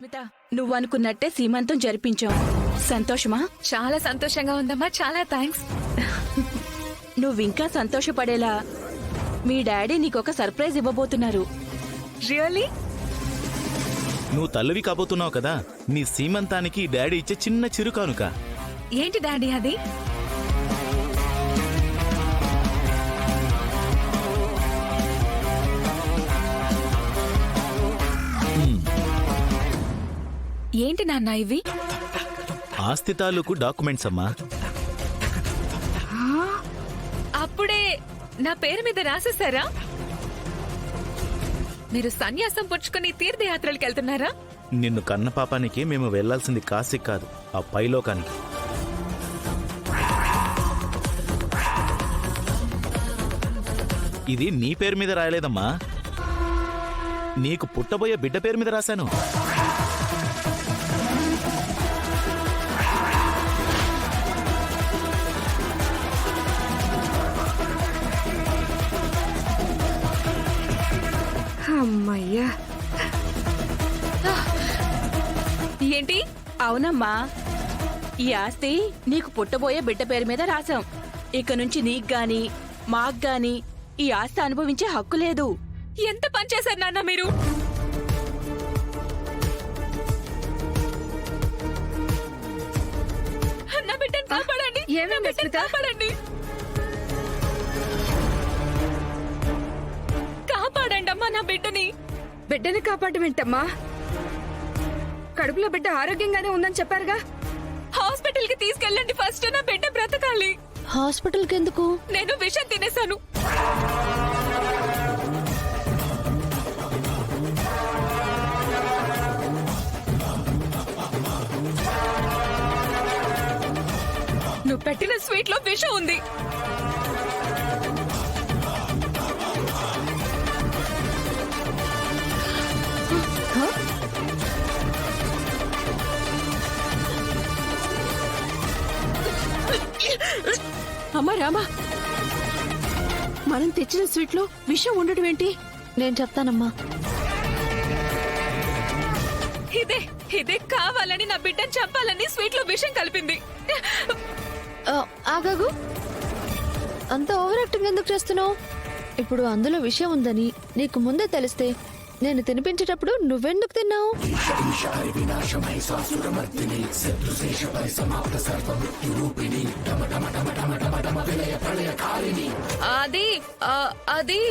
అస్మిత, నువ్వు అనుకున్నట్టే సీమంతం జరిపించాం. సంతోషమా? చాలా సంతోషంగా ఉందమ్మా. చాలా థ్యాంక్స్. నువ్వింకా సంతోషపడేలా మీ డాడీ నీకొక సర్ప్రైజ్ ఇవ్వబోతున్నారు. రియల్లీ? నువ్వు తల్లివి కాబోతున్నావు కదా, నీ సీమంతానికి డాడీ ఇచ్చే చిన్న చిరు కానుక. ఏంటి డాడీ అది? ఏంటి నాన్న ఇవి? ఆస్తి తాలూకు డాక్యుమెంట్స్ అమ్మా. అప్పుడే నా పేరు మీద రాసేసారా? మీరు సన్యాసం పుచ్చుకుని తీర్థయాత్రలకు వెళ్తున్నారా? నిన్ను కన్న పాపానికి మేము వెళ్లాల్సింది కాశీ కాదు, ఆ పైలోకానికి. ఇది నీ పేరు మీద రాయలేదమ్మా, నీకు పుట్టబోయే బిడ్డ పేరు మీద రాశాను. అమ్మయ్యా. ఏంటి? అవునమ్మా, ఈ ఆస్తి నీకు పుట్టబోయే బిడ్డ పేరు మీద రాసాం. ఇక నుంచి నీకు గాని మాకు గాని ఈ ఆస్తి అనుభవించే హక్కు లేదు. ఎంత పనిచేశారు నాన్న మీరు? నా బిడ్డను కాపాడండి. ఏమైంది నా బిడ్డను అస్మిత? కాపాడండి. కాపాడండి అమ్మా నా బిడ్డని. బిడ్డని కాపాడడం ఏంటమ్మా? కడుపులో బిడ్డ ఆరోగ్యంగానే ఉందని చెప్పారుగా. హాస్పిటల్ కి తీసుకెళ్ళండి ఫస్ట్. నా బిడ్డ బ్రతకాలి. హాస్పిటల్ కి ఎందుకు? నేను విషం తినేశాను. నువ్వు పెట్టిన స్వీట్ లో విషం ఉంది. అమ్మా రామా, మనం తెచ్చిన స్వీట్ లో విషం ఉండడం ఏంటి? నేను చెప్తానమ్మా. ఇదే ఇదే కావాలని నా బిడ్డను చంపాలని స్వీట్ లో విషం కలిపింది. ఆగాగు, అంత ఓవర్ యాక్టింగ్ ఎందుకు చేస్తున్నావు? ఇప్పుడు అందులో విషయం ఉందని నీకు ముందే తెలిస్తే నేను తినిపించేటప్పుడు నువ్వెందుకు తిన్నావు? అది అది